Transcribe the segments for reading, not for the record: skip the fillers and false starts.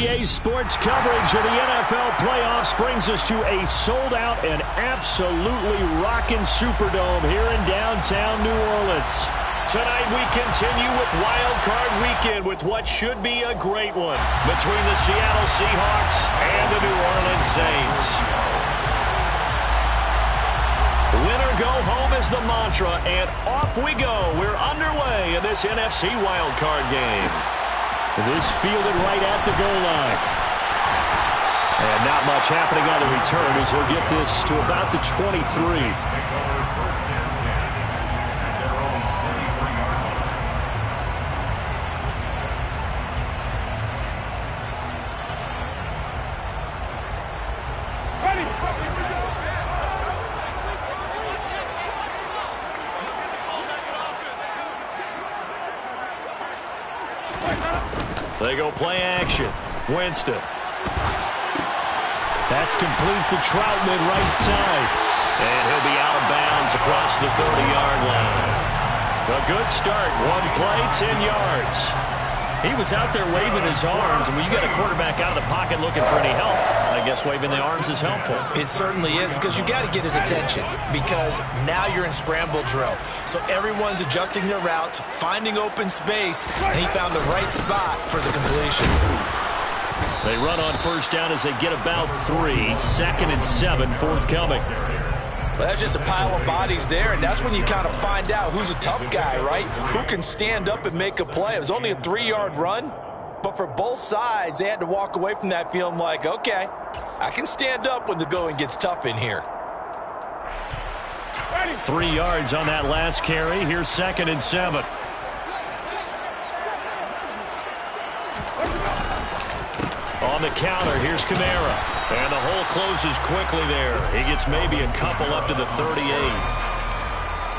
EA Sports coverage of the NFL playoffs brings us to a sold-out and absolutely rocking Superdome here in downtown New Orleans. Tonight we continue with Wildcard Weekend with what should be a great one between the Seattle Seahawks and the New Orleans Saints. Winner go home is the mantra, and off we go. We're underway in this NFC Wildcard game. This fielded right at the goal line. And not much happening on the return as he'll get this to about the 23. They go play action. Winston. That's complete to Troutman right side. And he'll be out of bounds across the 30-yard line. A good start. One play, 10 yards. He was out there waving his arms, and when you got a quarterback out of the pocket looking for any help, I guess waving the arms is helpful. It certainly is, because you got to get his attention, because now you're in scramble drill. So everyone's adjusting their routes, finding open space, and he found the right spot for the completion. They run on first down as they get about 3. 2nd and 7 forthcoming. Well, that's just a pile of bodies there, and that's when you kind of find out who's a tough guy, right? Who can stand up and make a play. It was only a 3-yard run, but for both sides, they had to walk away from that feeling like, okay, I can stand up when the going gets tough in here. 3 yards on that last carry. Here's 2nd and 7. On the counter, here's Kamara. And the hole closes quickly there. He gets maybe a couple up to the 38.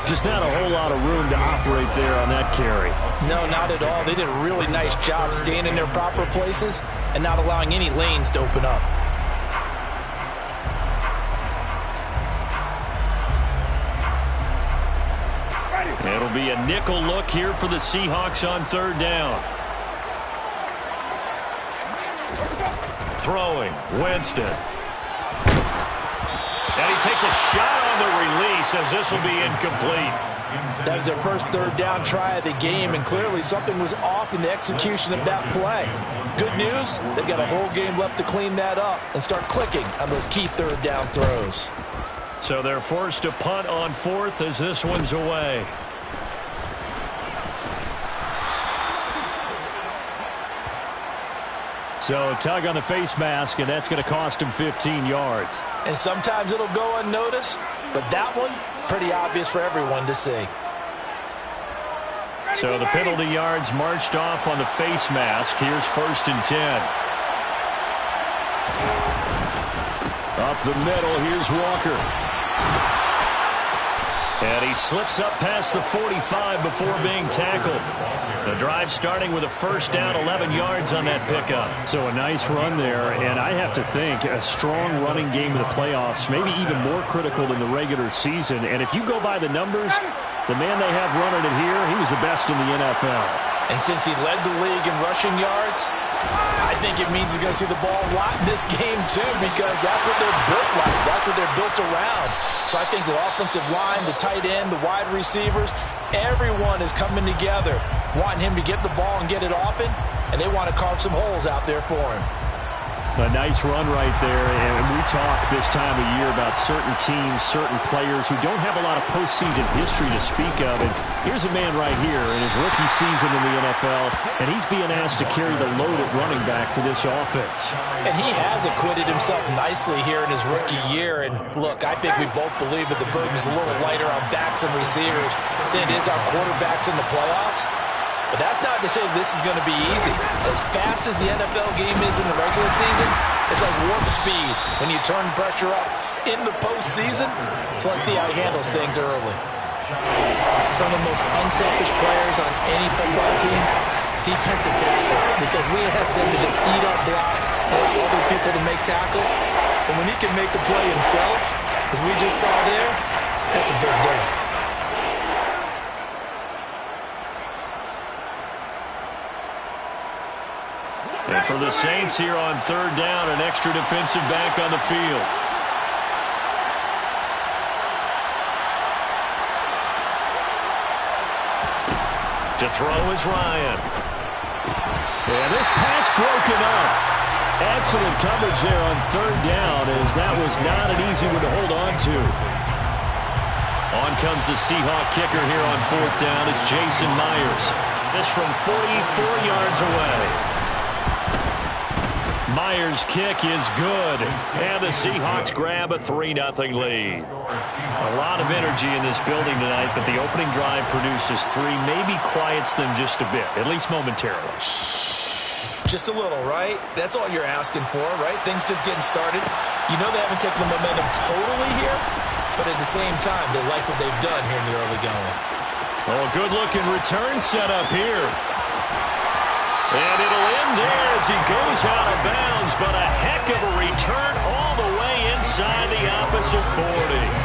Just not a whole lot of room to operate there on that carry. No, not at all. They did a really nice job staying in their proper places and not allowing any lanes to open up. It'll be a nickel look here for the Seahawks on 3rd down. Throwing, Winston. And he takes a shot on the release as this will be incomplete. That was their first 3rd down try of the game, and clearly something was off in the execution of that play. Good news, they've got a whole game left to clean that up and start clicking on those key 3rd down throws. So they're forced to punt on 4th as this one's away. So tug on the face mask, and that's going to cost him 15 yards. And sometimes it'll go unnoticed, but that one, pretty obvious for everyone to see. So the penalty yards marched off on the face mask. Here's 1st and 10. Up the middle, here's Walker. And he slips up past the 45 before being tackled. The drive starting with a 1st down, 11 yards on that pickup. So a nice run there, and I have to think a strong running game in the playoffs, maybe even more critical than the regular season. And if you go by the numbers, the man they have running it here, he was the best in the NFL. And since he led the league in rushing yards, I think it means he's going to see the ball a lot in this game too, because that's what they're built like. That's what they're built around. So I think the offensive line, the tight end, the wide receivers, everyone is coming together, wanting him to get the ball and get it often, and they want to carve some holes out there for him. A nice run right there, and we talk this time of year about certain teams, certain players who don't have a lot of postseason history to speak of. And here's a man right here in his rookie season in the NFL, and he's being asked to carry the load at running back for this offense. And he has acquitted himself nicely here in his rookie year. And look, I think we both believe that the burden's a little lighter on backs and receivers than it is on quarterbacks in the playoffs. But that's not to say this is going to be easy. As fast as the NFL game is in the regular season, it's like warp speed when you turn pressure up in the postseason. So let's see how he handles things early. Some of the most unselfish players on any football team, defensive tackles, because we ask them to just eat up blocks and allow other people to make tackles. But when he can make a play himself, as we just saw there, that's a big day. For the Saints here on third down, an extra defensive back on the field. To throw is Ryan. And this pass broken up. Excellent coverage there on third down, as that was not an easy one to hold on to. On comes the Seahawk kicker here on fourth down. It's Jason Myers. This from 44 yards away. Myers' kick is good, and the Seahawks grab a 3-0 lead. A lot of energy in this building tonight, but the opening drive produces 3, maybe quiets them just a bit, at least momentarily. Just a little, right? That's all you're asking for, right? Things just getting started. You know they haven't taken the momentum totally here, but at the same time, they like what they've done here in the early going. Oh, good-looking return set up here. And it'll end there as he goes out of bounds, but a heck of a return all the way inside the opposite 40.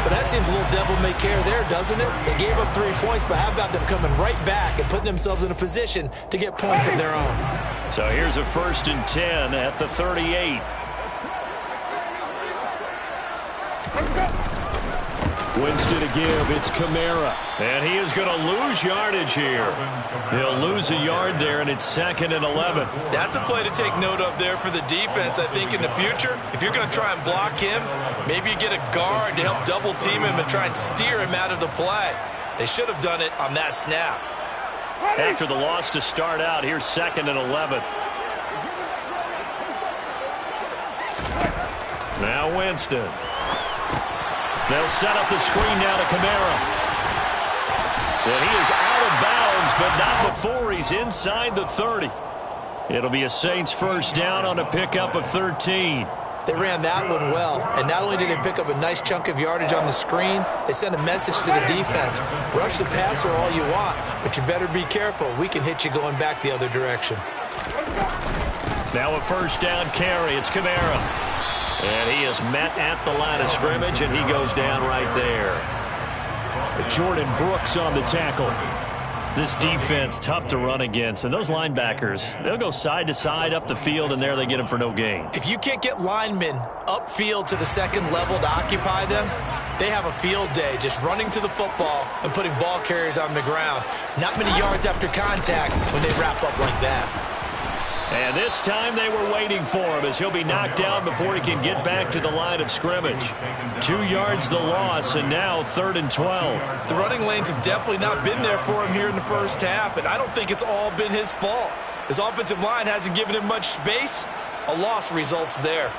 But that seems a little devil-may-care there, doesn't it? They gave up 3 points, but how about them coming right back and putting themselves in a position to get points of their own? So here's a 1st and 10 at the 38. Winston to give. It's Kamara. And he is going to lose yardage here. He'll lose a yard there, and it's 2nd and 11. That's a play to take note of there for the defense, I think, in the future. If you're going to try and block him, maybe you get a guard to help double-team him and try and steer him out of the play. They should have done it on that snap. After the loss to start out, here's 2nd and 11. Now Winston. They'll set up the screen now to Kamara. And he is out of bounds, but not before he's inside the 30. It'll be a Saints first down on a pickup of 13. They ran that one well, and not only did they pick up a nice chunk of yardage on the screen, they sent a message to the defense. Rush the passer all you want, but you better be careful. We can hit you going back the other direction. Now a first down carry. It's Kamara. And he is met at the line of scrimmage, and he goes down right there. Jordan Brooks on the tackle. This defense, tough to run against. And those linebackers, they'll go side to side up the field, and there they get them for no gain. If you can't get linemen upfield to the second level to occupy them, they have a field day just running to the football and putting ball carriers on the ground. Not many yards after contact when they wrap up like that. And this time they were waiting for him as he'll be knocked down before he can get back to the line of scrimmage. 2 yards the loss, and now 3rd and 12. The running lanes have definitely not been there for him here in the first half, and I don't think it's all been his fault. His offensive line hasn't given him much space. A loss results there.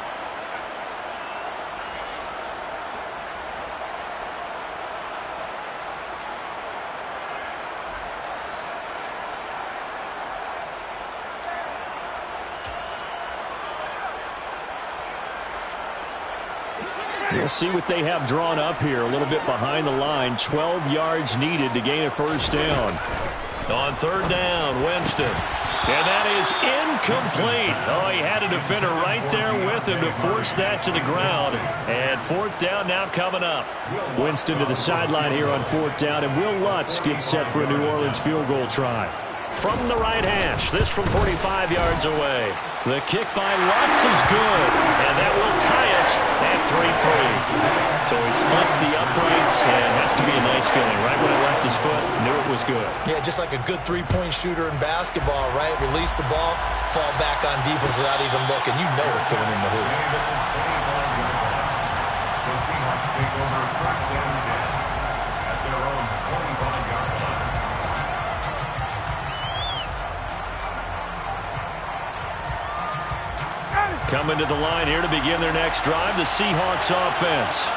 We'll see what they have drawn up here. A little bit behind the line. 12 yards needed to gain a first down. On third down, Winston. And that is incomplete. Oh, he had a defender right there with him to force that to the ground. And 4th down now coming up. Winston to the sideline here on 4th down. And Will Lutz gets set for a New Orleans field goal try. From the right hash, this from 45 yards away. The kick by Lutz is good, and that will tie us at 3-3. So he splits the uprights, and it has to be a nice feeling. Right when it left his foot, knew it was good. Yeah, just like a good three-point shooter in basketball, right? Release the ball, fall back on defense without even looking. You know it's going in the hoop. The Seahawks take over first down 10 at their own 25-yard line. Coming to the line here to begin their next drive, the Seahawks offense.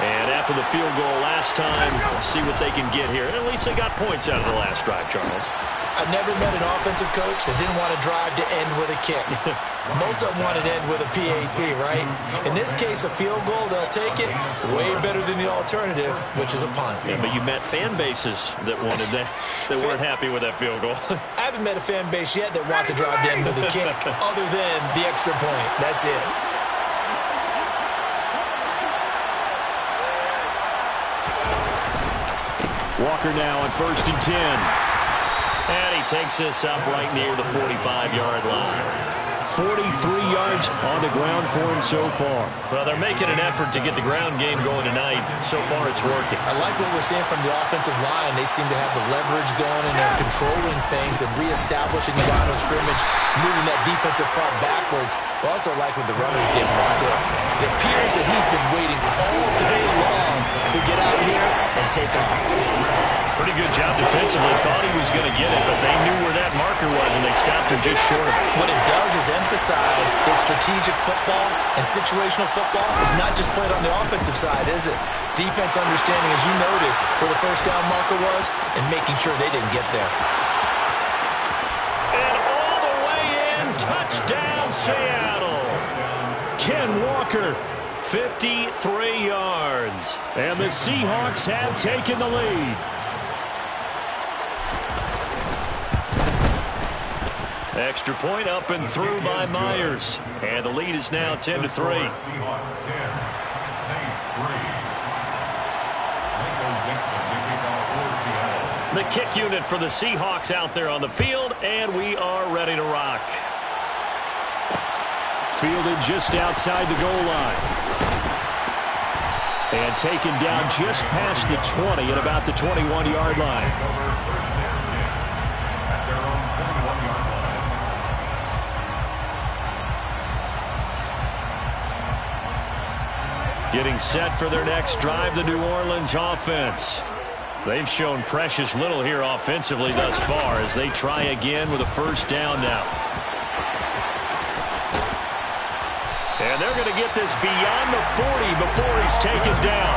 And after the field goal last time, we'll see what they can get here. At least they got points out of the last drive, Charles. I've never met an offensive coach that didn't want to drive to end with a kick. Most of them wanted to end with a PAT, right? In this case, a field goal, they'll take it. Way better than the alternative, which is a punt. Yeah, but you met fan bases that wanted that, that weren't happy with that field goal. I haven't met a fan base yet that wants to drive to end with a kick, other than the extra point. That's it. Walker now on 1st and 10. And he takes this up right near the 45-yard line. 43 yards on the ground for him so far. Well, they're making an effort to get the ground game going tonight. So far, it's working. I like what we're seeing from the offensive line. They seem to have the leverage going, and they're controlling things and reestablishing the line of scrimmage, moving that defensive front backwards. But also like what the runner's giving us, too. It appears that he's been waiting all day long to get out here and take off. Pretty good job defensively. Thought he was going to get it, but they knew where that marker was, and they stopped him just short of it. What it does is emphasize that strategic football and situational football is not just played on the offensive side, is it? Defense understanding, as you noted, where the first down marker was and making sure they didn't get there. And all the way in, touchdown Seattle. Ken Walker, 53 yards. And the Seahawks have taken the lead. Extra point up and through by Myers. And the lead is now 10-3. Seahawks 10, Saints 3. The kick unit for the Seahawks out there on the field, and we are ready to rock. Fielded just outside the goal line. And taken down just past the 20 at about the 21-yard line. Getting set for their next drive, the New Orleans offense. They've shown precious little here offensively thus far as they try again with a first down now. And they're going to get this beyond the 40 before he's taken down.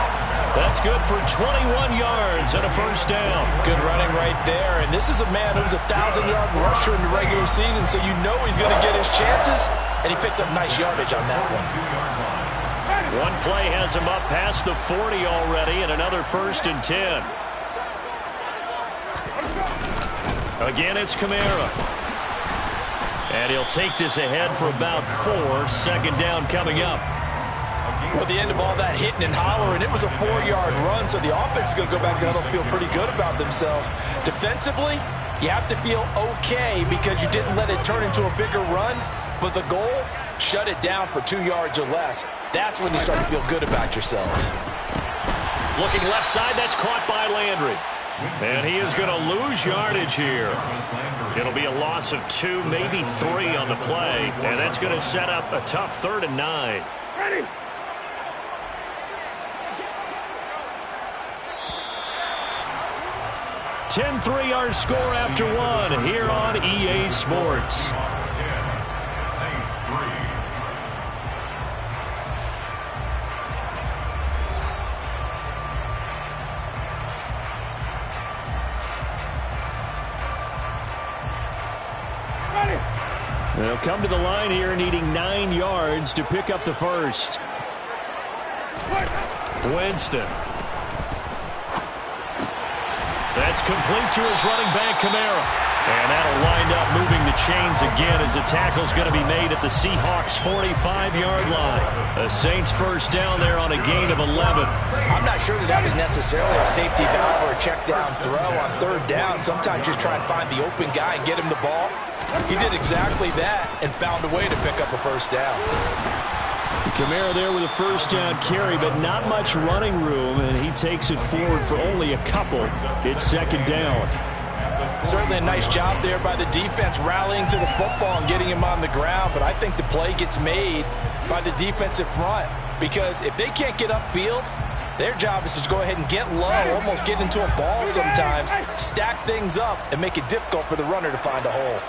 That's good for 21 yards and a first down. Good running right there. And this is a man who's a 1,000-yard rusher in the regular season, so you know he's going to get his chances. And he picks up nice yardage on that one. One play has him up past the 40 already, and another first and 10. Again, it's Kamara. And he'll take this ahead for about 4. Second down coming up. Well, the end of all that hitting and hollering, it was a 4-yard run, so the offense is going to go back down and feel pretty good about themselves. Defensively, you have to feel okay because you didn't let it turn into a bigger run, but the goal, shut it down for 2 yards or less. That's when you start to feel good about yourselves. Looking left side, that's caught by Landry. And he is going to lose yardage here. It'll be a loss of 2, maybe 3 on the play. And that's going to set up a tough 3rd and 9. Ready. $10-3 our score after 1 here on EA Sports. They'll come to the line here needing 9 yards to pick up the first. Winston. That's complete to his running back, Kamara. And that'll wind up moving the chains again as the tackle's going to be made at the Seahawks' 45-yard line. The Saints first down there on a gain of 11. I'm not sure that was necessarily a safety valve or a check down throw on 3rd down. Sometimes just try and find the open guy and get him the ball. He did exactly that and found a way to pick up a first down. Kamara there with a first down carry, but not much running room, and he takes it forward for only a couple. It's second down. Certainly a nice job there by the defense rallying to the football and getting him on the ground, but I think the play gets made by the defensive front because if they can't get upfield, their job is to go ahead and get low, almost get into a ball sometimes, stack things up, and make it difficult for the runner to find a hole.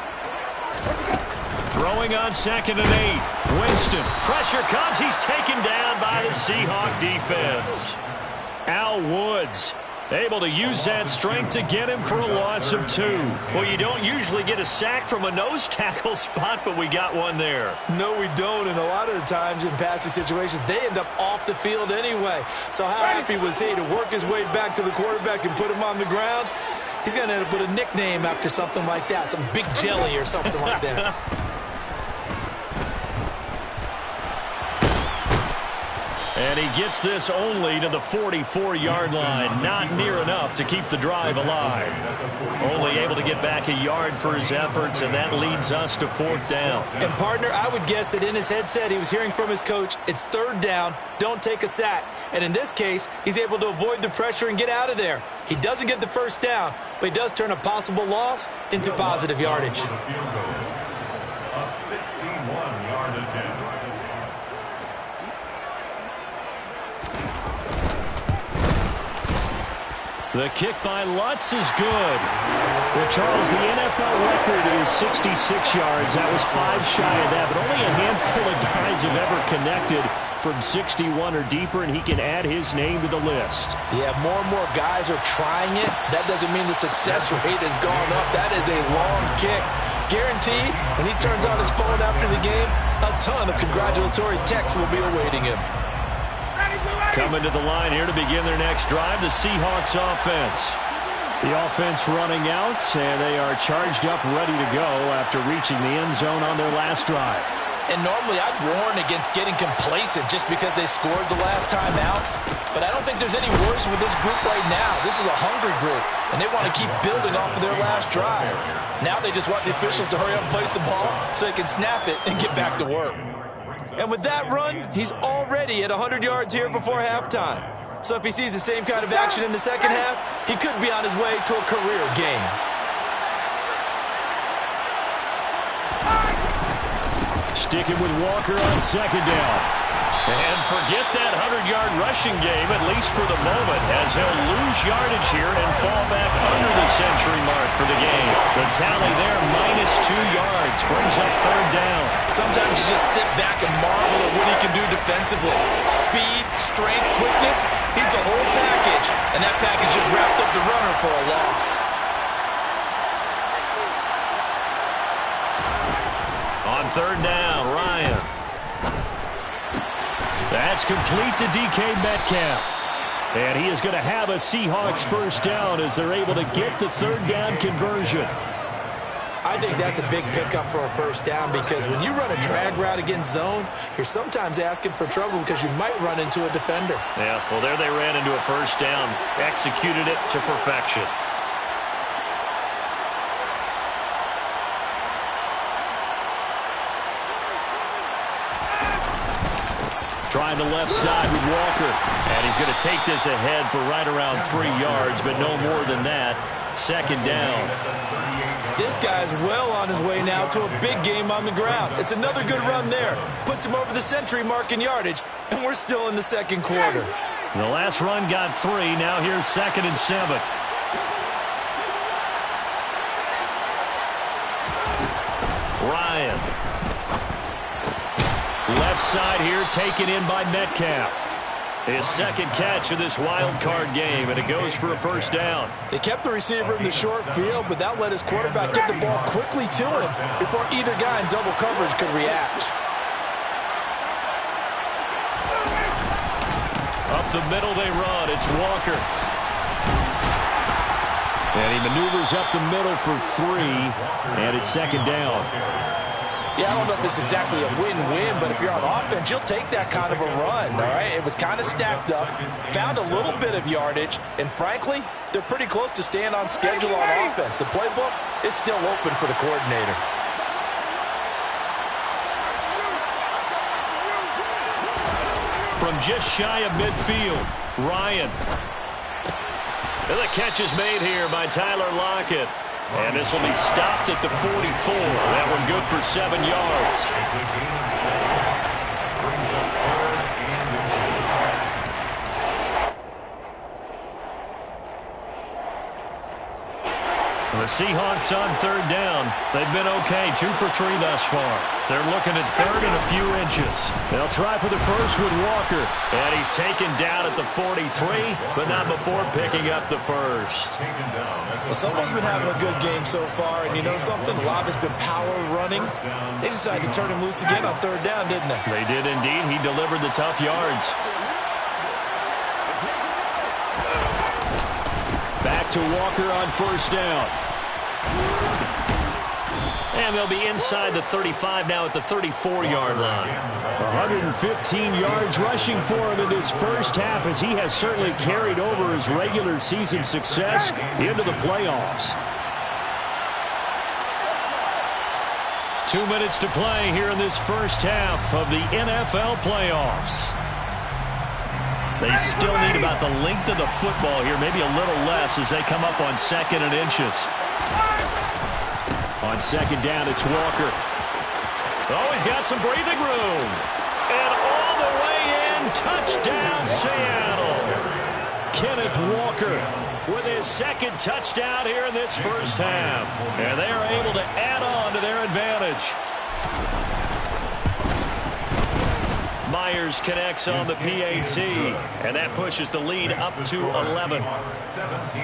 Throwing on 2nd and 8. Winston. Pressure comes. He's taken down by the Seahawk defense. Al Woods able to use that strength to get him for a loss of 2. Well, you don't usually get a sack from a nose tackle spot, but we got one there. No, we don't, and a lot of the times in passing situations, they end up off the field anyway. So how happy was he to work his way back to the quarterback and put him on the ground? He's going to end up with a nickname after something like that, some Big Jelly or something like that. And he gets this only to the 44-yard line. Not near enough to keep the drive alive. Only able to get back a yard for his efforts, and that leads us to 4th down. And, partner, I would guess that in his headset he was hearing from his coach, it's 3rd down, don't take a sack. And in this case, he's able to avoid the pressure and get out of there. He doesn't get the 1st down, but he does turn a possible loss into positive yardage. A 61-yard attempt. The kick by Lutz is good. Well, Charles, the NFL record is 66 yards. That was 5 shy of that, but only a handful of guys have ever connected from 61 or deeper, and he can add his name to the list. Yeah, more and more guys are trying it. That doesn't mean the success rate has gone up. That is a long kick. Guaranteed, when he turns on his phone after the game, a ton of congratulatory texts will be awaiting him. Coming to the line here to begin their next drive, the Seahawks offense. The offense running out, and they are charged up, ready to go after reaching the end zone on their last drive. And normally I'd warn against getting complacent just because they scored the last time out. But I don't think there's any worries with this group right now. This is a hungry group, and they want to keep building off of their last drive. Now they just want the officials to hurry up and place the ball so they can snap it and get back to work. And with that run, he's already at 100 yards here before halftime. So if he sees the same kind of action in the second half, he could be on his way to a career game. Sticking with Walker on 2nd down. And forget that 100-yard rushing game, at least for the moment, as he'll lose yardage here and fall back under the century mark for the game. The tally there, -2 yards, brings up 3rd down. Sometimes you just sit back and marvel at what he can do defensively. Speed, strength, quickness, he's the whole package. And that package just wrapped up the runner for a loss. On 3rd down, Ryan. That's complete to DK Metcalf. And he is going to have a Seahawks 1st down as they're able to get the 3rd down conversion. I think that's a big pickup for a 1st down because when you run a drag route against zone, you're sometimes asking for trouble because you might run into a defender. Yeah, well, there they ran into a 1st down, executed it to perfection. Trying the left side with Walker. And he's going to take this ahead for right around 3 yards, but no more than that. 2nd down. This guy's well on his way now to a big game on the ground. It's another good run there. Puts him over the century mark in yardage, and we're still in the 2nd quarter. The last run got 3. Now here's 2nd and 7. Ryan. Left side here taken in by Metcalf. His 2nd catch of this wild card game, and it goes for a 1st down. They kept the receiver in the short field, but that let his quarterback get the ball quickly to him before either guy in double coverage could react. Up the middle they run. It's Walker. And he maneuvers up the middle for 3, and it's 2nd down. Yeah, I don't know if it's exactly a win-win, but if you're on offense, you'll take that kind of a run, all right? It was kind of stacked up, found a little bit of yardage, and frankly, they're pretty close to staying on schedule on offense. The playbook is still open for the coordinator. From just shy of midfield, Ryan. And the catch is made here by Tyler Lockett. And this will be stopped at the 44. That one good for 7 yards. The Seahawks on 3rd down. They've been okay, 2 for 3 thus far. They're looking at 3rd and a few inches. They'll try for the 1st with Walker. And he's taken down at the 43, but not before picking up the 1st. Well, someone's been having a good game so far, and you know something? A lot has been power running. They decided to turn him loose again on 3rd down, didn't they? They did indeed. He delivered the tough yards. Back to Walker on 1st down. And they'll be inside the 35 now at the 34-yard line. 115 yards rushing for him in this first half, as he has certainly carried over his regular season success into the playoffs. 2 minutes to play here in this first half of the NFL playoffs. They still need about the length of the football here, maybe a little less as they come up on 2nd and inches. On 2nd down, it's Walker. Oh, he's got some breathing room. And all the way in, touchdown Seattle. Kenneth Walker with his 2nd touchdown here in this first half. And they are able to add on to their advantage. Myers connects on the PAT, and that pushes the lead up to 11. 17,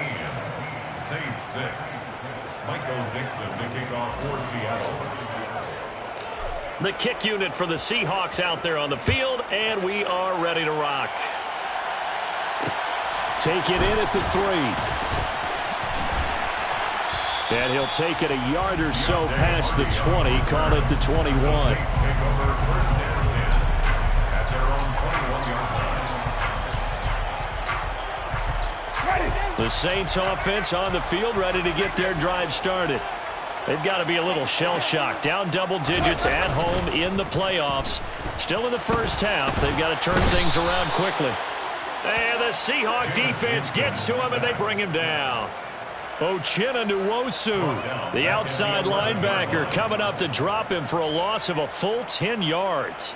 Saints 6. Michael Dixon to kick off for Seattle. The kick unit for the Seahawks out there on the field, and we are ready to rock. Take it in at the 3. And he'll take it a yard or so past the 20, call it the 21. The Saints take over 1st and 10 at their own 21-yard line. The Saints offense on the field, ready to get their drive started. They've got to be a little shell-shocked. Down double digits at home in the playoffs. Still in the first half. They've got to turn things around quickly. And the Seahawk defense gets to him, and they bring him down. Uchenna Nwosu, the outside linebacker, coming up to drop him for a loss of a full 10 yards.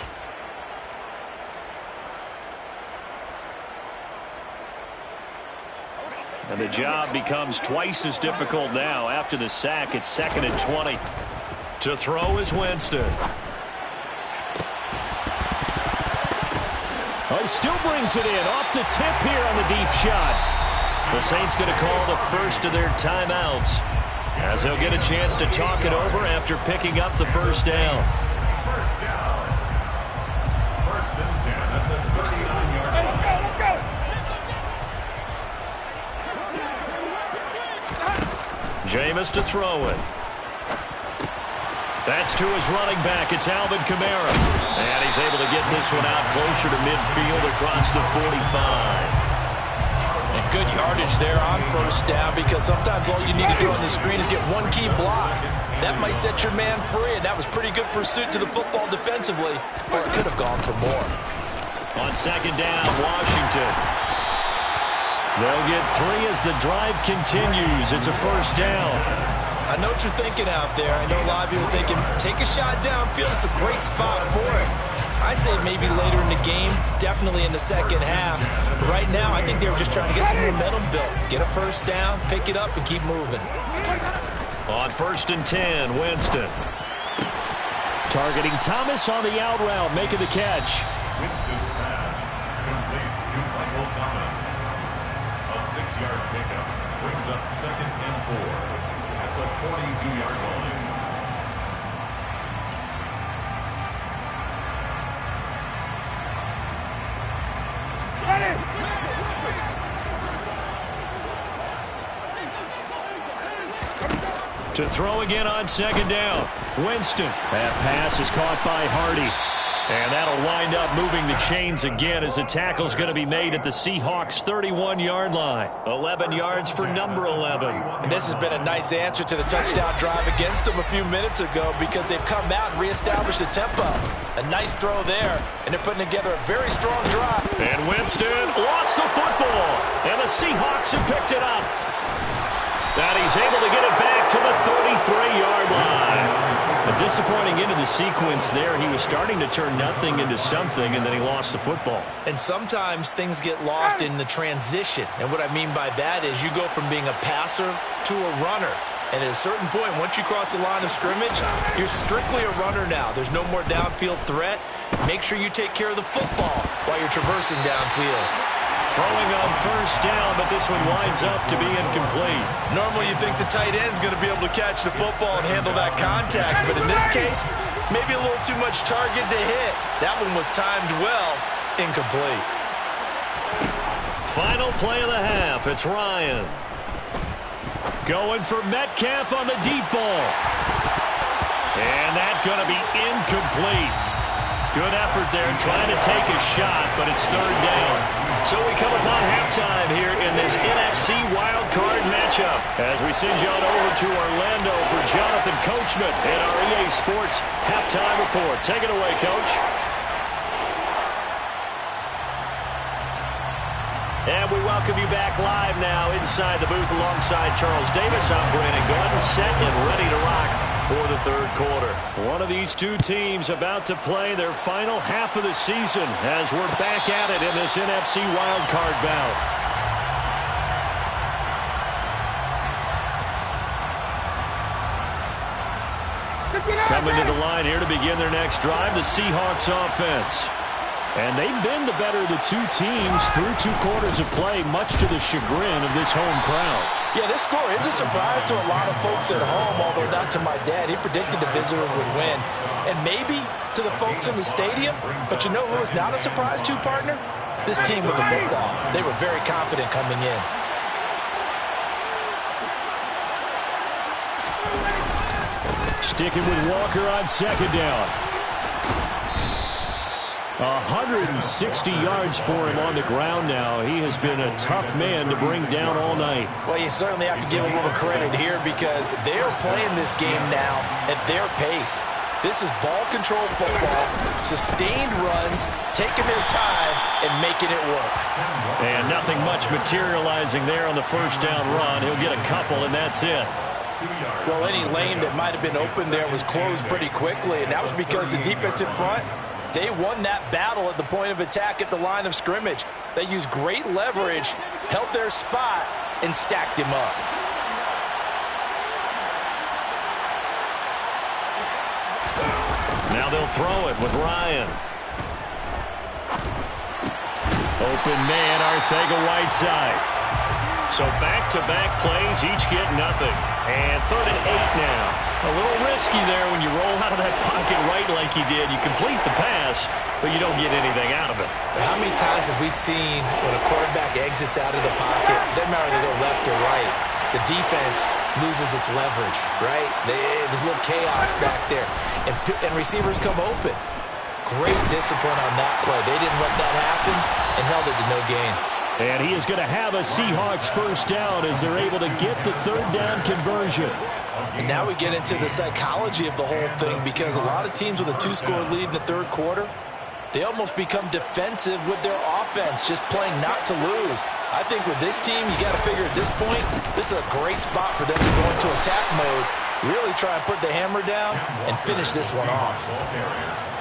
And the job becomes twice as difficult now after the sack. It's 2nd and 20. To throw is Winston. Oh, he still brings it in off the tip here on the deep shot. The Saints going to call the first of their timeouts, as they'll get a chance to talk it over after picking up the first down. First down. 1st and 10 at the 39-yard line. Jameis to throw it. That's to his running back. It's Alvin Kamara. And he's able to get this one out closer to midfield across the 45. And good yardage there on 1st down, because sometimes all you need to do on the screen is get one key block. That might set your man free, and that was pretty good pursuit to the football defensively, or it could have gone for more. On 2nd down, Washington. They'll get 3 as the drive continues. It's a first down. I know what you're thinking out there. I know a lot of people are thinking, take a shot downfield. It's a great spot for it. I'd say maybe later in the game, definitely in the second half. But right now, I think they were just trying to get some momentum built. Get a first down, pick it up, and keep moving. On 1st and 10, Winston. Targeting Thomas on the out route, making the catch. Winston's pass complete to Michael Thomas. A 6-yard pickup brings up 2nd and 4 at the 42-yard line. To throw again on 2nd down. Winston. That pass is caught by Hardy. And that'll wind up moving the chains again as the tackle's going to be made at the Seahawks' 31-yard line. 11 yards for number 11. And this has been a nice answer to the touchdown drive against them a few minutes ago, because they've come out and reestablished the tempo. A nice throw there, and they're putting together a very strong drive. And Winston lost the football, and the Seahawks have picked it up. And he's able to get it back to the 33-yard line. A disappointing end of the sequence there. He was starting to turn nothing into something, and then he lost the football. And sometimes things get lost in the transition. And what I mean by that is you go from being a passer to a runner. And at a certain point, once you cross the line of scrimmage, you're strictly a runner now. There's no more downfield threat. Make sure you take care of the football while you're traversing downfield. Throwing on 1st down, but this one winds up to be incomplete. Normally you think the tight end's going to be able to catch the football and handle that contact, but in this case, maybe a little too much target to hit. That one was timed well, incomplete. Final play of the half, it's Ryan. Going for Metcalf on the deep ball. And that's going to be incomplete. Good effort there, trying to take a shot, but it's third down. So we come upon halftime here in this NFC Wildcard matchup as we send you on over to Orlando for Jonathan Coachman and our EA Sports Halftime Report. Take it away, Coach. And we welcome you back live now inside the booth alongside Charles Davis. I'm Brandon Gordon, set and ready to rock for the third quarter. One of these two teams about to play their final half of the season as we're back at it in this NFC wildcard bout. Coming to the line here to begin their next drive, the Seahawks offense. And they've been the better of the two teams through 2 quarters of play, much to the chagrin of this home crowd. Yeah, this score is a surprise to a lot of folks at home, although not to my dad. He predicted the visitors would win. And maybe to the folks in the stadium, but you know who is not a surprise to, partner? This team with the football. They were very confident coming in. Sticking with Walker on second down. 160 yards for him on the ground now. He has been a tough man to bring down all night. Well, you certainly have to give a little credit here because they're playing this game now at their pace. This is ball control football, sustained runs, taking their time and making it work. And nothing much materializing there on the first down run. He'll get a couple, and that's it. Well, any lane that might have been open there was closed pretty quickly, and that was because the defensive front, they won that battle at the point of attack at the line of scrimmage. They used great leverage, held their spot, and stacked him up. Now they'll throw it with Ryan. Open man, Arcega-Whiteside. So back-to-back plays, each get nothing. And 3rd and 8 now. A little risky there when you roll out of that pocket right like you did. You complete the pass, but you don't get anything out of it. How many times have we seen when a quarterback exits out of the pocket, doesn't matter if they go left or right, the defense loses its leverage, right? There's a little chaos back there, and receivers come open. Great discipline on that play. They didn't let that happen and held it to no gain. And he is going to have a Seahawks first down as they're able to get the 3rd down conversion. And now we get into the psychology of the whole thing because a lot of teams with a 2-score lead in the 3rd quarter, they almost become defensive with their offense, just playing not to lose. I think with this team, you got to figure at this point, this is a great spot for them to go into attack mode, really try and put the hammer down and finish this one off.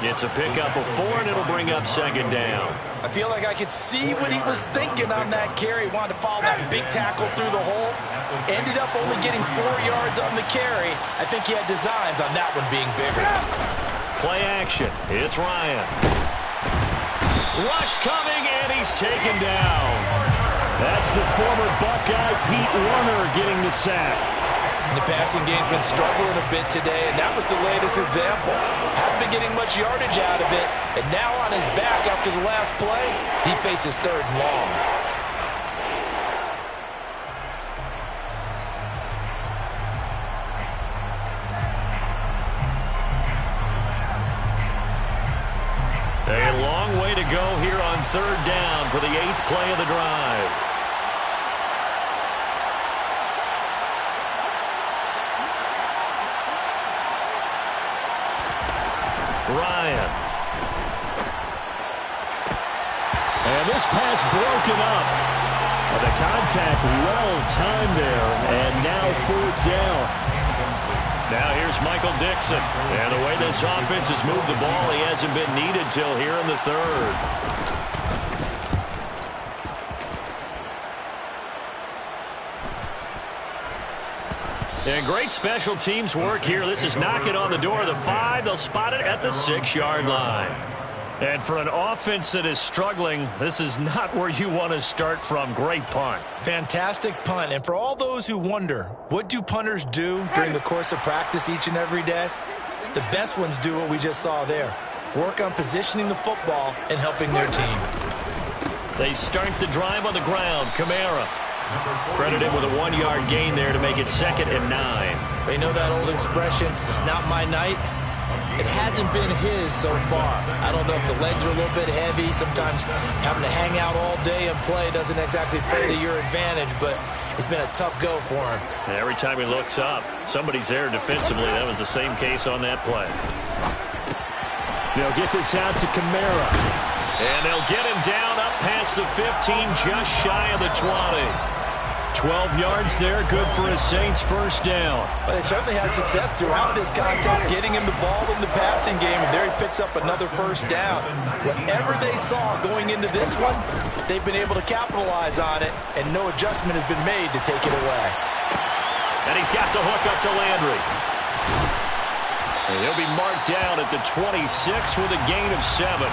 It's a pickup of 4, and it'll bring up 2nd down. I feel like I could see what he was thinking on that carry. He wanted to follow that big tackle through the hole. Ended up only getting 4 yards on the carry. I think he had designs on that one being bigger. Play action. It's Ryan. Rush coming, and he's taken down. That's the former Buckeye Pete Werner getting the sack. The passing game's been struggling a bit today, and that was the latest example. Haven't been getting much yardage out of it, and now on his back after the last play, he faces 3rd and long. A long way to go here on 3rd down for the 8th play of the drive. Ryan. And this pass broken up. The contact well timed there, and now 4th down. Now here's Michael Dixon. And the way this offense has moved the ball, he hasn't been needed till here in the 3rd. And great special teams work here. This is knocking on the door of the 5. They'll spot it at the 6-yard line. And for an offense that is struggling, this is not where you want to start from. Great punt. Fantastic punt. And for all those who wonder, what do punters do during the course of practice each and every day? The best ones do what we just saw there. Work on positioning the football and helping their team. They start the drive on the ground. Kamara. Credit him with a 1-yard gain there to make it 2nd and 9. You know that old expression, it's not my night? It hasn't been his so far. I don't know if the legs are a little bit heavy. Sometimes having to hang out all day and play doesn't exactly play to your advantage, but it's been a tough go for him. And every time he looks up, somebody's there defensively. That was the same case on that play. They'll get this out to Kamara. And they'll get him down up past the 15, just shy of the 20. 12 yards there, good for a Saints first down. But they certainly had success throughout this contest, getting him the ball in the passing game, and there he picks up another first down. Whatever they saw going into this one, they've been able to capitalize on it, and no adjustment has been made to take it away. And he's got the hook up to Landry. And he'll be marked down at the 26 with a gain of 7.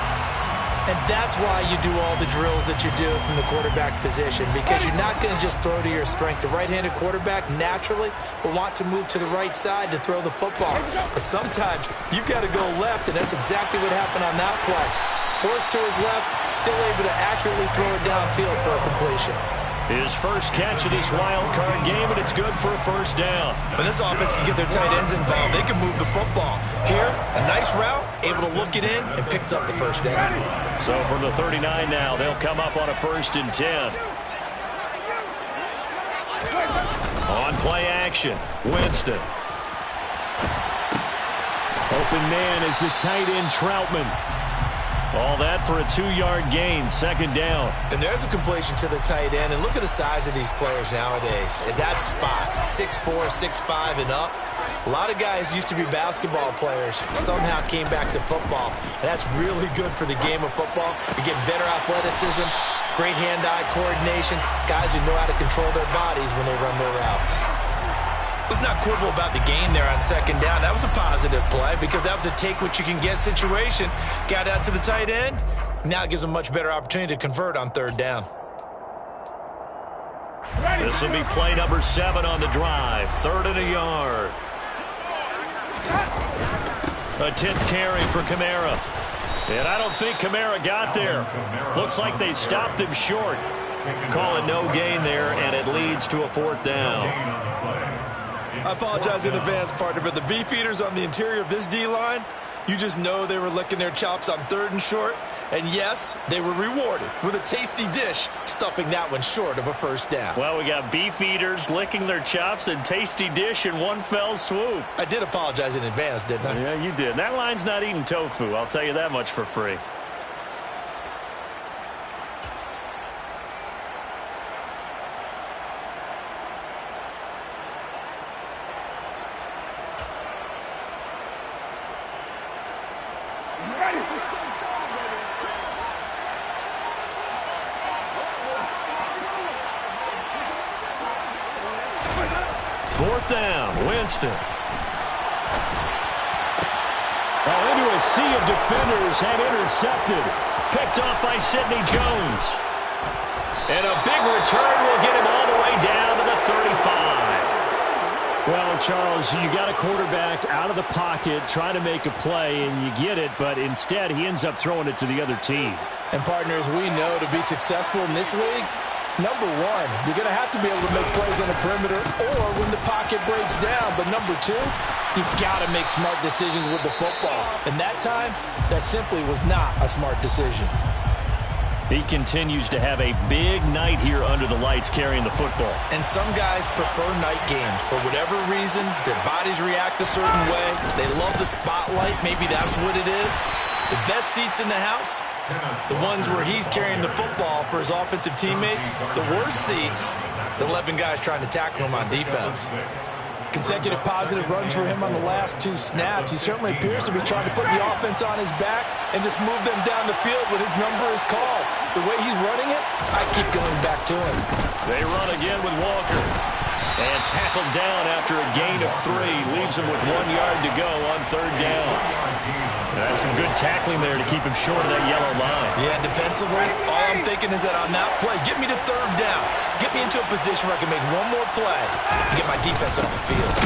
And that's why you do all the drills that you do from the quarterback position, because you're not going to just throw to your strength. The right-handed quarterback naturally will want to move to the right side to throw the football. But sometimes you've got to go left, and that's exactly what happened on that play. Forced to his left, still able to accurately throw it downfield for a completion. His first catch of this wild card game, and it's good for a first down. When this offense can get their tight ends involved, they can move the football. Here, a nice route, able to look it in, and picks up the first down. So from the 39 now, they'll come up on a 1st and 10. On play action, Winston. Open man is the tight end, Troutman. All that for a 2-yard gain, 2nd down. And there's a completion to the tight end. And look at the size of these players nowadays. At that spot, 6'4", 6'5", and up. A lot of guys used to be basketball players, somehow came back to football. And that's really good for the game of football. You're getting better athleticism, great hand-eye coordination, guys who know how to control their bodies when they run their routes. Let's not quibble about the gain there on 2nd down. That was a positive play because that was a take-what-you-can-get situation. Got out to the tight end. Now it gives them a much better opportunity to convert on 3rd down. This will be play number 7 on the drive. 3rd and a yard. A 10th carry for Kamara. And I don't think Kamara got there. Looks like they stopped him short. Calling no gain there, and it leads to a 4th down. I apologize in advance, partner, but the beefeaters on the interior of this D-line, you just know they were licking their chops on 3rd and short. And yes, they were rewarded with a tasty dish, stuffing that one short of a first down. Well, we got beefeaters licking their chops and tasty dish in one fell swoop. I did apologize in advance, didn't I? Yeah, you did. That line's not eating tofu, I'll tell you that much for free. Fourth down, Winston. Well, into a sea of defenders and intercepted. Picked off by Sidney Jones. And a big return will get him all the way down to the 35. Well, Charles, you got a quarterback out of the pocket trying to make a play, and you get it, but instead he ends up throwing it to the other team. And partners, we know to be successful in this league, number one, you're going to have to be able to make plays on the perimeter or when the pocket breaks down. But number two, you've got to make smart decisions with the football. And that time, that simply was not a smart decision. He continues to have a big night here under the lights carrying the football. And some guys prefer night games. For whatever reason, their bodies react a certain way. They love the spotlight. Maybe that's what it is. The best seats in the house, the ones where he's carrying the football for his offensive teammates. The worst seats, the 11 guys trying to tackle him on defense. Consecutive positive runs for him on the last 2 snaps. He certainly appears to be trying to put the offense on his back and just move them down the field when his number is called. The way he's running it, I keep going back to him. They run again with Walker. And tackled down after a gain of 3. Leaves him with 1 yard to go on 3rd down. That's some good tackling there to keep him short of that yellow line. Yeah, defensively, all I'm thinking is that on that play, get me to 3rd down. Get me into a position where I can make one more play and get my defense off the field.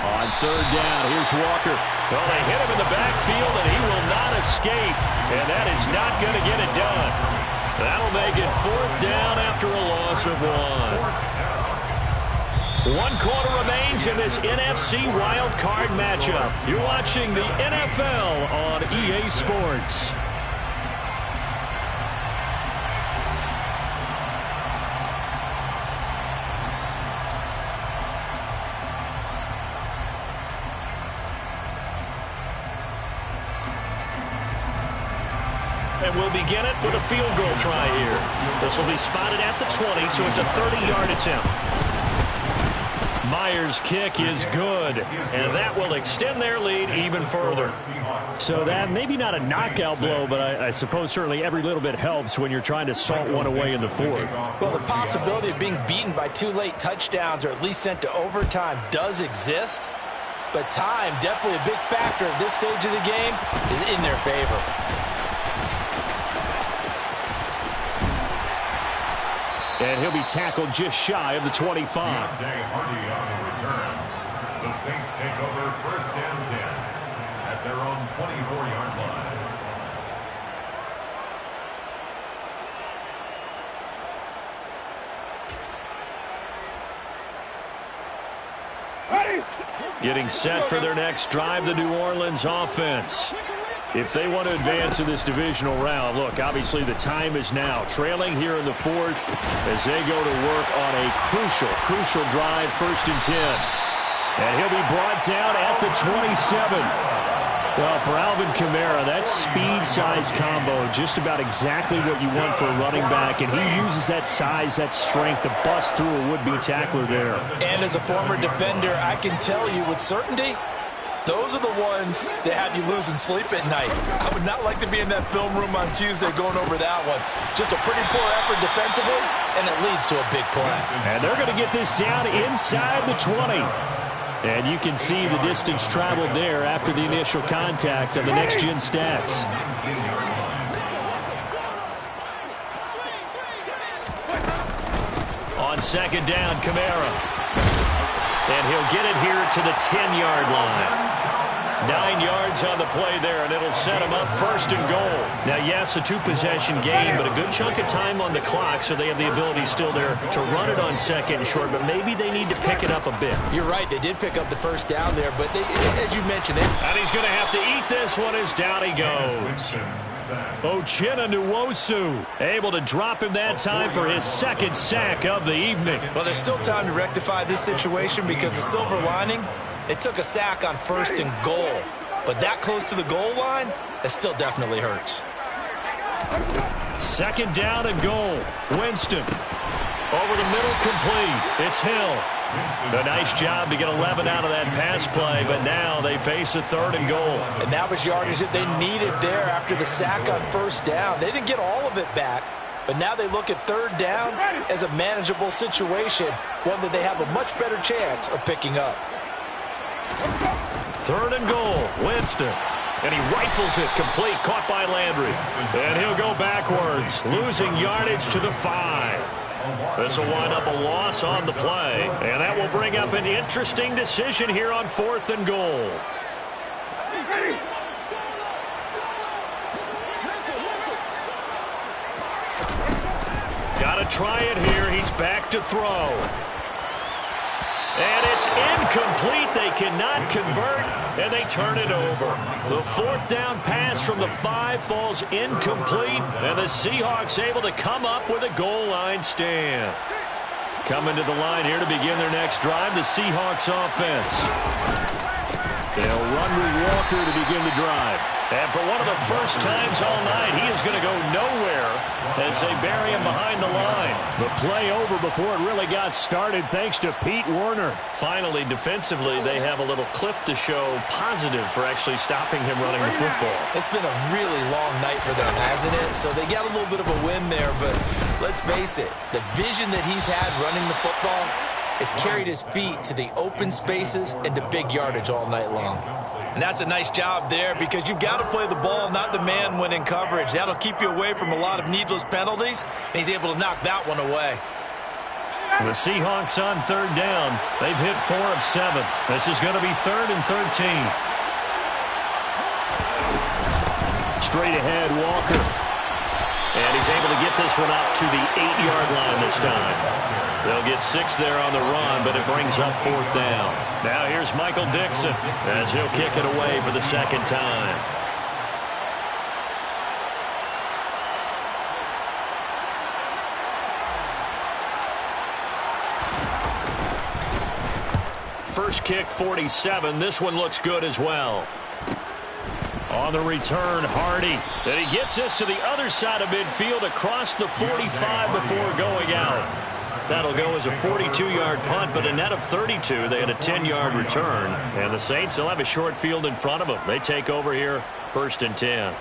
On 3rd down, here's Walker. Well, they hit him in the backfield, and he will not escape. And that is not going to get it done. That'll make it 4th down after a loss loss of 1. 1 quarter remains in this NFC Wildcard matchup. You're watching the NFL on EA Sports. And we'll begin it with a field goal try here. This will be spotted at the 20, so it's a 30-yard attempt. Myers' kick is good, and that will extend their lead even further. So that maybe not a knockout blow, but I suppose certainly every little bit helps when you're trying to salt one away in the fourth. Well, the possibility of being beaten by 2 late touchdowns or at least sent to overtime does exist, but time, definitely a big factor at this stage of the game, is in their favor. And he'll be tackled just shy of the 25. Hardy on the return. The Saints take over 1st and 10 at their own 24-yard line. Getting set for their next drive, the New Orleans offense. If they want to advance in this divisional round, look, obviously the time is now. Trailing here in the fourth as they go to work on a crucial drive, 1st and 10. And he'll be brought down at the 27. Well, for Alvin Kamara, that speed-size combo, just about exactly what you want for a running back. And he uses that size, that strength to bust through a would-be tackler there. And as a former defender, I can tell you with certainty, those are the ones that have you losing sleep at night. I would not like to be in that film room on Tuesday going over that one. Just a pretty poor effort defensively, and it leads to a big play. And they're going to get this down inside the 20. And you can see the distance traveled there after the initial contact of the next-gen stats. On 2nd down, Kamara. And he'll get it here to the 10-yard line. 9 yards on the play there, and it'll set him up 1st and goal. Now, yes, a 2-possession game, but a good chunk of time on the clock, so they have the ability still there to run it on 2nd and short, but maybe they need to pick it up a bit. You're right. They did pick up the 1st down there, but they, as you mentioned, and he's going to have to eat this one as down he goes. Uchenna Nwosu able to drop him that time for his 2nd sack of the evening. Well, there's still time to rectify this situation because the silver lining, they took a sack on 1st and goal. But that close to the goal line, that still definitely hurts. 2nd down and goal. Winston. Over the middle, complete. It's Hill. A nice job to get 11 out of that pass play, but now they face a 3rd and goal. And that was yardage that they needed there after the sack on 1st down. They didn't get all of it back, but now they look at 3rd down as a manageable situation, one that they have a much better chance of picking up. 3rd and goal, Winston. And he rifles it complete, caught by Landry. And he'll go backwards, losing yardage to the 5. This will wind up a loss on the play. And that will bring up an interesting decision here on 4th and goal. Got to try it here. He's back to throw. And it's incomplete. They cannot convert, and they turn it over. The 4th down pass from the 5 falls incomplete, and the Seahawks able to come up with a goal line stand. Coming to the line here to begin their next drive, the Seahawks offense. They'll run with Walker to begin the drive. And for one of the first times all night, he is going to go nowhere as they bury him behind the line. The play over before it really got started thanks to Pete Werner. Finally, defensively, they have a little clip to show positive for actually stopping him running the football. It's been a really long night for them, hasn't it? So they got a little bit of a win there, but let's face it, the vision that he's had running the football has carried his feet to the open spaces and to big yardage all night long. And that's a nice job there because you've got to play the ball, not the man when in coverage. That'll keep you away from a lot of needless penalties, and he's able to knock that one away. The Seahawks on 3rd down. They've hit 4 of 7. This is going to be 3rd and 13. Straight ahead, Walker. And he's able to get this one up to the 8-yard line this time. They'll get 6 there on the run, but it brings up 4th down. Now here's Michael Dixon as he'll kick it away for the 2nd time. First kick, 47. This one looks good as well. On the return, Hardy. And he gets this to the other side of midfield across the 45 before going out. That'll go as a 42-yard punt, but a net of 32. They had a 10-yard return. And the Saints will have a short field in front of them. They take over here, 1st and 10.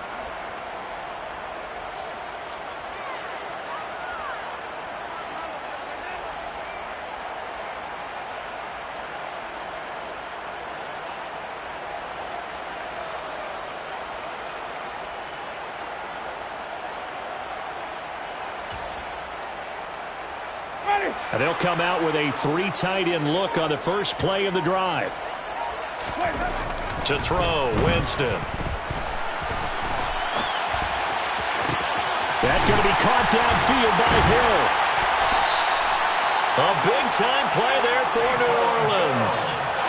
And they'll come out with a 3 tight end look on the first play of the drive. To throw, Winston. That's going to be caught downfield by Hill. A big-time play there for New Orleans.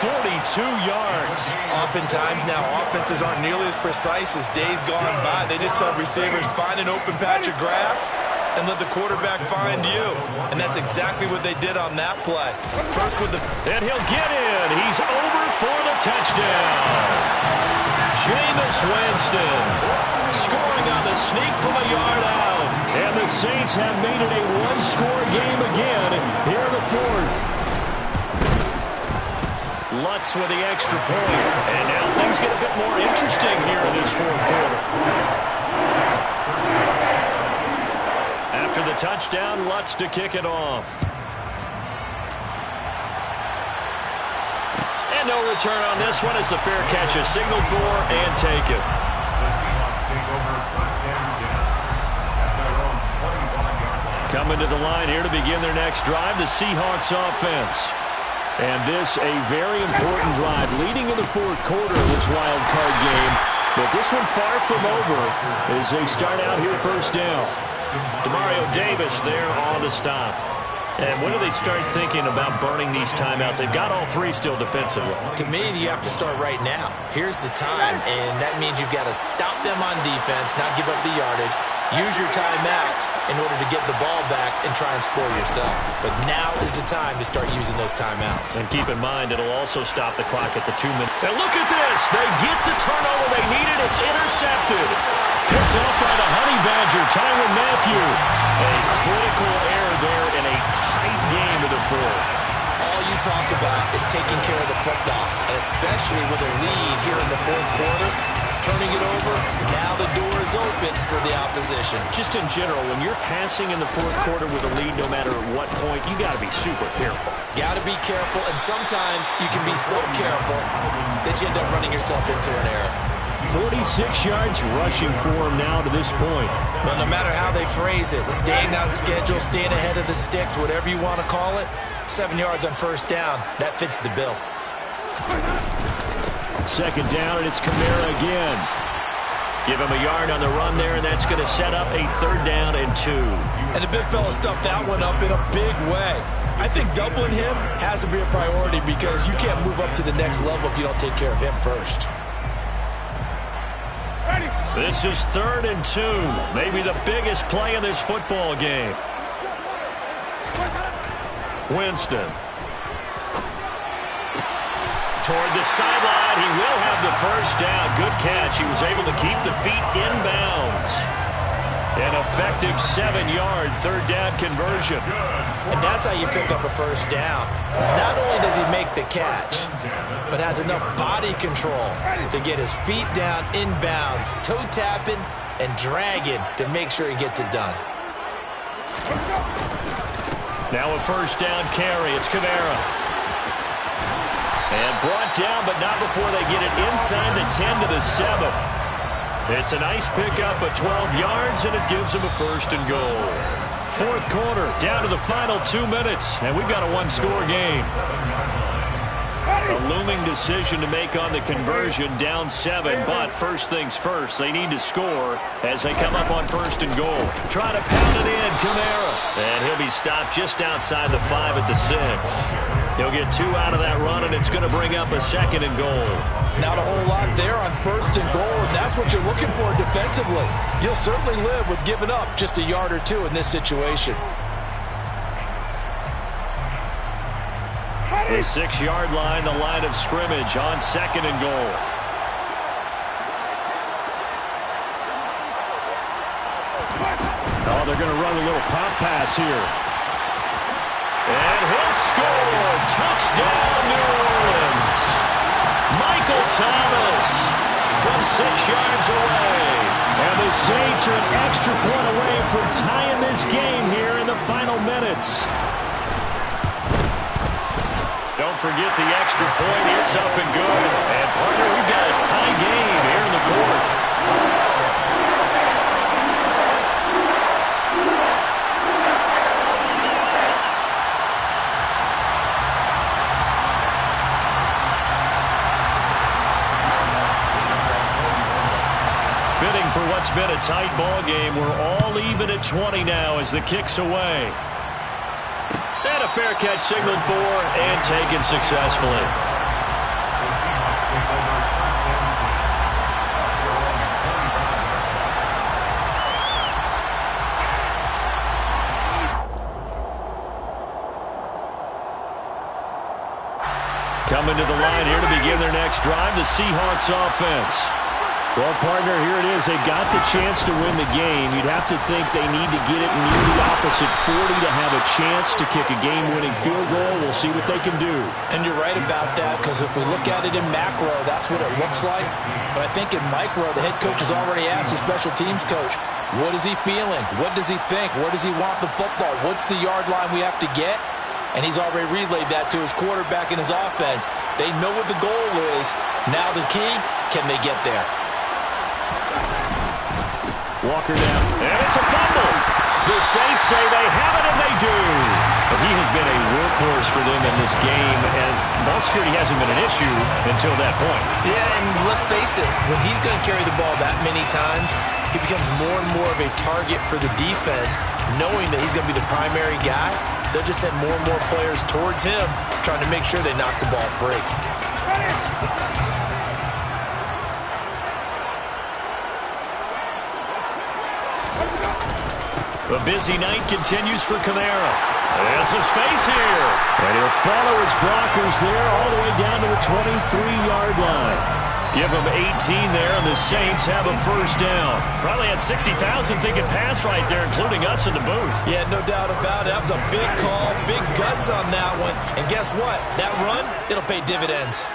42 yards. Oftentimes now, offenses aren't nearly as precise as days gone by. They just saw receivers find an open patch of grass and let the quarterback find you. And that's exactly what they did on that play. First with the... And he'll get in. He's over for the touchdown. Jameis Winston scoring on the sneak from a yard out. And the Saints have made it a one-score game again here in the 4th. Lutz with the extra point. And now things get a bit more interesting here in this 4th quarter. After the touchdown, Lutz to kick it off. And no return on this one as the fair catch is signaled for and taken. The Seahawks take over 1st and 10 at their own 21-yard line. Coming to the line here to begin their next drive, the Seahawks offense. And this a very important drive leading in the 4th quarter of this wild card game. But this one far from over as they start out here 1st down. Demario Davis there on the stop. And when do they start thinking about burning these timeouts? They've got all 3 still defensively. To me, you have to start right now. Here's the time, and that means you've got to stop them on defense, not give up the yardage. Use your timeouts in order to get the ball back and try and score yourself. But now is the time to start using those timeouts. And keep in mind, it'll also stop the clock at the 2-minute. And look at this. They get the turnover they needed. It's intercepted. Picked up by the Honey Badger, Tyrann Mathieu. A critical error there in a tight game of the 4th. All you talk about is taking care of the football, and especially with a lead here in the 4th quarter. Turning it over, now the door is open for the opposition. Just in general, when you're passing in the 4th quarter with a lead, no matter at what point, you got to be super careful. Got to be careful, and sometimes you can be so careful that you end up running yourself into an error. 46 yards rushing for him now to this point. Well, no matter how they phrase it, staying on schedule, staying ahead of the sticks, whatever you want to call it, 7 yards on 1st down, that fits the bill. 2nd down, and it's Kamara again. Give him a yard on the run there, and that's going to set up a 3rd down and 2. And the big fella stuffed that one up in a big way. I think doubling him has to be a priority because you can't move up to the next level if you don't take care of him first. This is 3rd and 2. Maybe the biggest play in this football game. Winston. Toward the sideline, he will have the 1st down. Good catch. He was able to keep the feet inbounds. An effective 7-yard 3rd down conversion. And that's how you pick up a 1st down. Not only does he make the catch, but has enough body control to get his feet down inbounds, toe tapping and dragging to make sure he gets it done. Now a 1st down carry. It's Kamara. And brought down, but not before they get it inside the 10 to the 7. It's a nice pickup of 12 yards, and it gives them a 1st and goal. 4th quarter, down to the final 2 minutes, and we've got a 1-score game. A looming decision to make on the conversion, down 7, but first things first, they need to score as they come up on 1st and goal. Try to pound it in, Kamara. And he'll be stopped just outside the 5 at the 6. He'll get 2 out of that run, and it's going to bring up a 2nd and goal. Not a whole lot there on 1st and goal, and that's what you're looking for defensively. You'll certainly live with giving up just a yard or 2 in this situation. The 6-yard line, the line of scrimmage on 2nd and goal. Oh, they're going to run a little pop pass here. And he'll score. Touchdown, New Orleans. Michael Thomas from 6 yards away. And the Saints are an extra point away from tying this game here in the final minutes. Don't forget the extra point. It's up and good. And, partner, we've got a tie game here in the 4th. Fitting for what's been a tight ball game. We're all even at 20 now as the kick's away. And a fair catch signaled for and taken successfully. The Seahawks take over 1st and 35. Coming to the line here to begin their next drive, the Seahawks offense. Well, partner, here it is. They've got the chance to win the game. You'd have to think they need to get it near the opposite 40 to have a chance to kick a game-winning field goal. We'll see what they can do. And you're right about that, because if we look at it in macro, that's what it looks like. But I think in micro, the head coach has already asked the special teams coach, what is he feeling? What does he think? Where does he want the football? What's the yard line we have to get? And he's already relayed that to his quarterback and his offense. They know what the goal is. Now the key, can they get there? Walker down, and it's a fumble. The Saints say they have it, and they do. But he has been a workhorse for them in this game, and ball security hasn't been an issue until that point. Yeah, and let's face it, when he's going to carry the ball that many times, he becomes more and more of a target for the defense, knowing that he's going to be the primary guy. They'll just send more and more players towards him, trying to make sure they knock the ball free. The busy night continues for Kamara. There's some space here. And he'll follow his blockers there all the way down to the 23-yard line. Give them 18 there, and the Saints have a 1st down. Probably had 60,000 thinking pass right there, including us in the booth. Yeah, no doubt about it. That was a big call, big guts on that one. And guess what? That run, it'll pay dividends.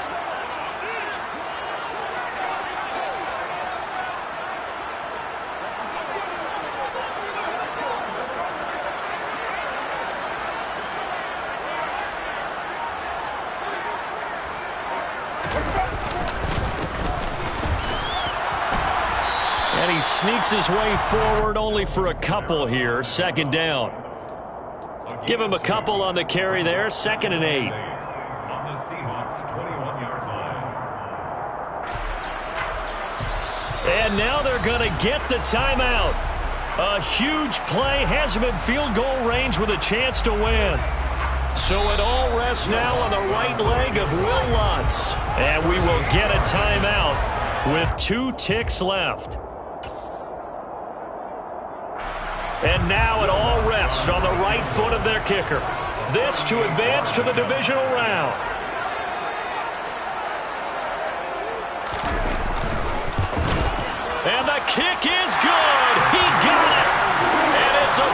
And he sneaks his way forward only for a couple here. 2nd down. Give him a couple on the carry there. 2nd and 8. On the Seahawks 21-yard line. And now they're going to get the timeout. A huge play has him in field goal range with a chance to win. So it all rests now on the right leg of Will Lutz. And we will get a timeout with 2 ticks left. And now it all rests on the right foot of their kicker. This to advance to the divisional round. And the kick is good. He got it. And it's a